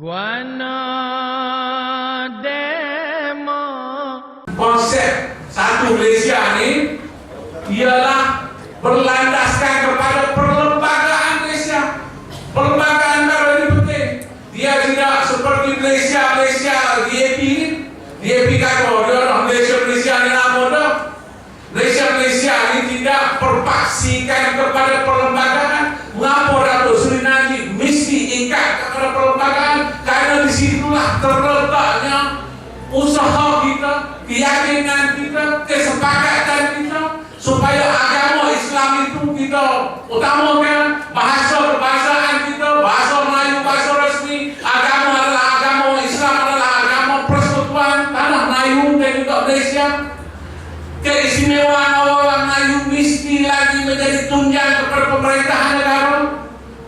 Guana demo. Konsep satu Malaysia ni ialah berlandaskan kepada perlembagaan Malaysia. Perlembagaan negara ini penting. Dia tidak seperti Malaysia DAP ni. DAP kata dia orang Malaysia ni nama dah. Malaysia ni tidak perpaksikan kepada perlembagaan. Mengapa Datuk Seri Najib mesti ikat kepada perlembagaan? Kerana di situlah terletaknya usaha kita, keyakinan kita, kesepakatan kita supaya agama Islam itu kita utamakan, bahasa kebangsaan kita, bahasa Melayu, bahasa resmi, agama adalah agama Islam adalah agama persekutuan tanah Melayu dan juga Malaysia. Keistimewaan orang Melayu mesti lagi menjadi tunjang kepada pemerintahan negara.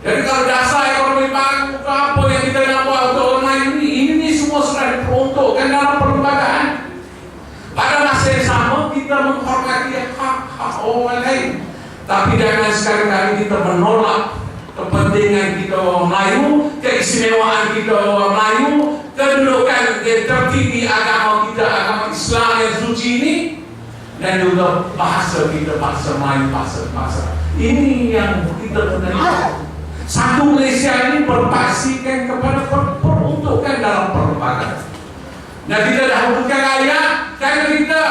Jadi kalau dasar ekonomi baru apa yang kita nak buat untuk orang Melayu ini semua sudah diperuntukkan dalam perlembagaan. Pada masa yang sama kita menghormati hak-hak orang lain. Tapi jangan sekali-kali kita menolak kepentingan kita orang Melayu, keistimewaan kita orang Melayu, kedudukan tertinggi agama kita, agama Islam yang suci ini, dan juga bahasa kita, bahasa Melayu, bahasa. Ini yang kita kena. Satu Malaysia ini berpaksikan kepada peruntukan dalam perlembagaan. Dan kita dahulukan rakyat, kerana kita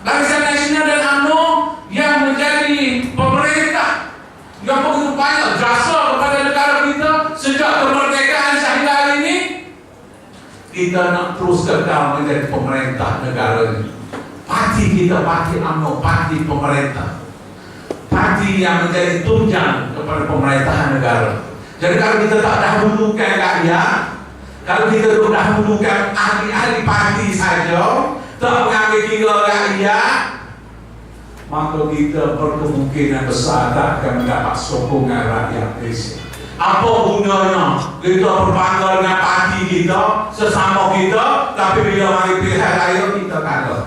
Barisan Nasional dan UMNO yang menjadi pemerintah yang begitu banyak jasa kepada negara kita sejak kemerdekaan sehingga hari ini, kita nak terus kekal menjadi pemerintah negara ini. Parti kita, parti UMNO, parti pemerintah, parti yang menjadi tunjang kepada pemerintahan negara. Jadi kalau kita tak dahulukan rakyat, kalau kita dahulukan ahli-ahli parti saja, tak mengambil kira rakyat, maka kita berkemungkinan besar tak akan mendapat sokongan rakyat Malaysia. Apa gunanya kita berbangga dengan parti kita, sesama kita, tapi bila mari pilihan raya kita kalah?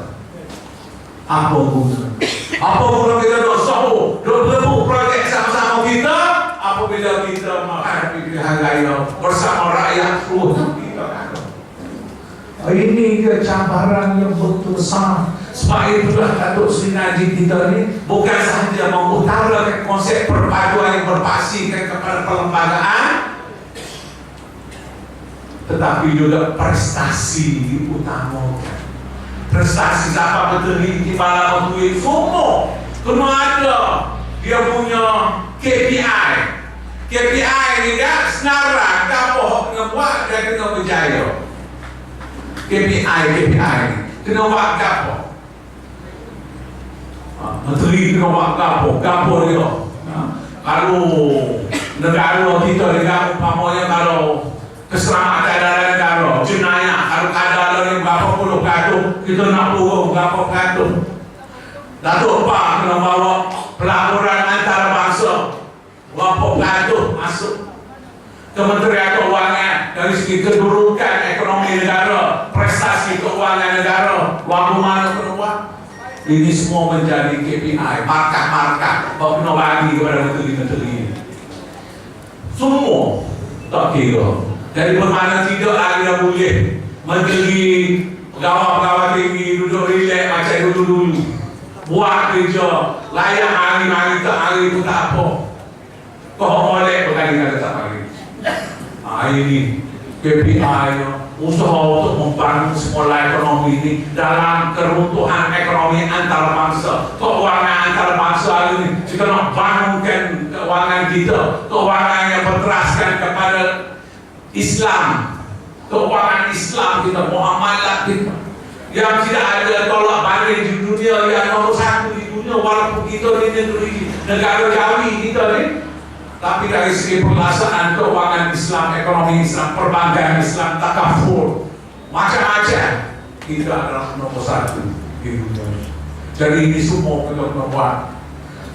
Apa guna? Apa guna kita duk sohu, duk lebuk projek sama-sama kita, apabila kita menghadapi pilihan raya bersama rakyat seluruh kita kalah? Ini cabaran yang begitu besar. Sebab itulah Datuk Seri Najib kita ni bukan sahaja mengutarakan konsep perpaduan yang berpaksikan kepada perlembagaan, tetapi juga prestasi diutamakan. Prestasi siapa betul di bala duit semua kena ada dia punya KPI. KPI ni dia senarai apa kena buat dan kena berjaya. KPI kena buat apa? Menteri kena buat apa dia? Kalau negara kita negara umpamanya kalau keselamatan dalam negara, jenayah, kalau kadar yang berapa puluh kata, kita nak turun berapa kata. Datuk Pak kena bawa pelaburan antarabangsa, berapa kata masuk. Kementerian Keuangan dari segi kedudukan ekonomi negara, prestasi keuangan negara, waktu mana kena buat. Ini semua menjadi KPI, markah-markah yang kena bagi kepada menteri-menteri. Semua tak kira. Jadi bermakna tidak ada boleh menteri pegawai-pegawai tinggi duduk relax macam dulu-dulu, buat kerja layak hari-hari tak hari pun tak apa. Kau boleh berkali-kali tak hari. Ini KPI usaha untuk membangun semula ekonomi ini dalam keruntuhan ekonomi antarabangsa, keuangan antarabangsa ini. Jika nak bangunkan keuangan kita, keuangan yang berteraskan kepada Islam, keuangan Islam kita, muamalat kita, yang tidak ada tolak balik di dunia, yang nomor satu di dunia, walaupun kita di negeri negara Jawi kita ni. Tapi dari segi pelaksanaan keuangan Islam, ekonomi Islam, perbankan Islam, takaful, macam-macam, kita adalah nomor satu di dunia. Jadi ini semua kita buat.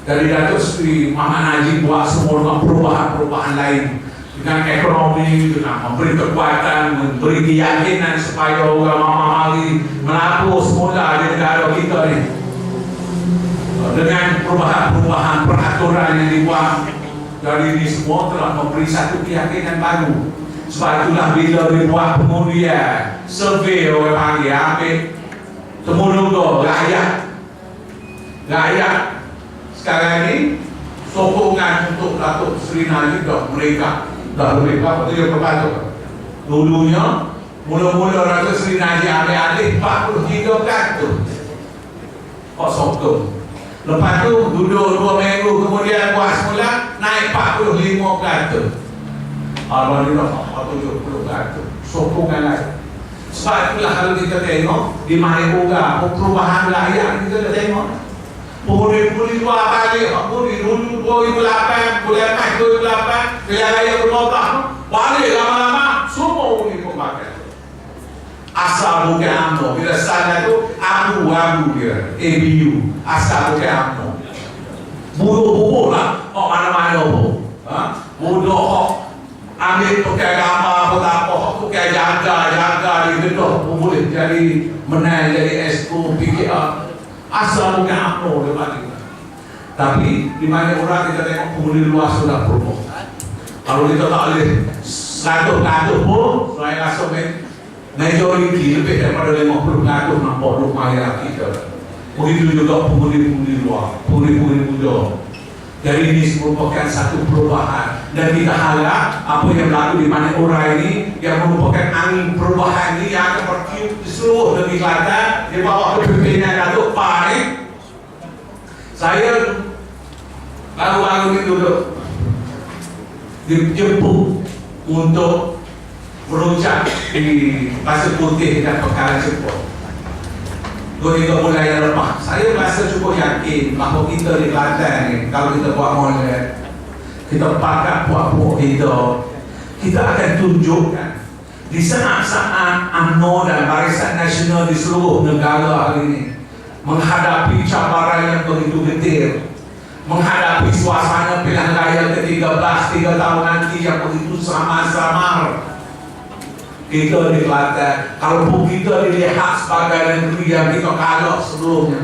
Dari Datuk Seri Muhammad Najib buat semua dengan perubahan-perubahan lain, dengan ekonomi, dengan memberi kekuatan, memberi keyakinan supaya orang mari melapor semula di negara kita ni. Dengan perubahan-perubahan peraturan yang dibuat, dari ini semua telah memberi satu keyakinan baru Sebab itulah bila dibuat pengundian, survei orang panggil, ambil temulunggo, rakyat sekarang ini sokongan untuk Datuk Seri Najib mereka dah lebih berapa tu yang berbantu. Dulunya mula-mula Datuk Seri Najib ambil alih 43 kartu kok sokong. Lepas tu duduk 2 minggu kemudian buat semula naik 45 kartu. Allah ni dah 70 kartu sokongan lagi. Sebab itulah kalau kita tengok di Mahirboga perubahan rakyat kita dah tengok puri luar balik puri dulu 2008 bulan Mac 2008 pilihan raya berubah balik lama-lama semua puri pun pakai asal bukan UMNO bila sana tu abu dia ABU asal bukan UMNO bodoh lah kok mana-mana pun bodoh ambil pakai gambar betapa pakai jaga di gedung boleh jadi menang jadi SO PKR asal bukan UMNO depan kita. Tapi di mana orang kita tengok penghuni luar sudah berubah. Kalau kita tak boleh 100% pun saya rasa majoriti lebih daripada 50% nampak rumah yang kita. Begitu juga penghuni luar, penghuni muda. Jadi ini merupakan satu perubahan dan kita harap apa yang berlaku di mana orang ini yang merupakan angin perubahan ini yang akan bertiup di seluruh negeri Kelantan di bawah kepimpinan Datuk Pan ini. Saya baru-baru ini duduk dijemput untuk berucap di Pasir Putih dan Pekalan Sepuluh 2-3 bulan yang lepas. Saya rasa cukup yakin bahawa kita di Kelantan ni kalau kita buat molek, kita pakat puak-puak kita akan tunjukkan di saat-saat UMNO dan Barisan Nasional di seluruh negara hari ini menghadapi cabaran yang begitu getir, menghadapi suasana pilihan raya ke-13 3 tahun nanti yang begitu samar-samar. Kita di Kelantan, kalaupun kita dilihat sebagai negeri yang kita kalah sebelumnya,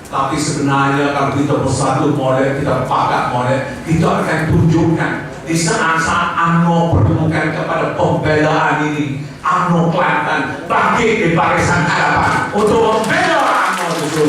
tapi sebenarnya kalau kita bersatu molek, kita pakat molek, kita akan tunjukkan di saat-saat UMNO pertemukan kepada pembelaan ini, UMNO Kelantan bangkit di barisan hadapan untuk membela UMNO itu.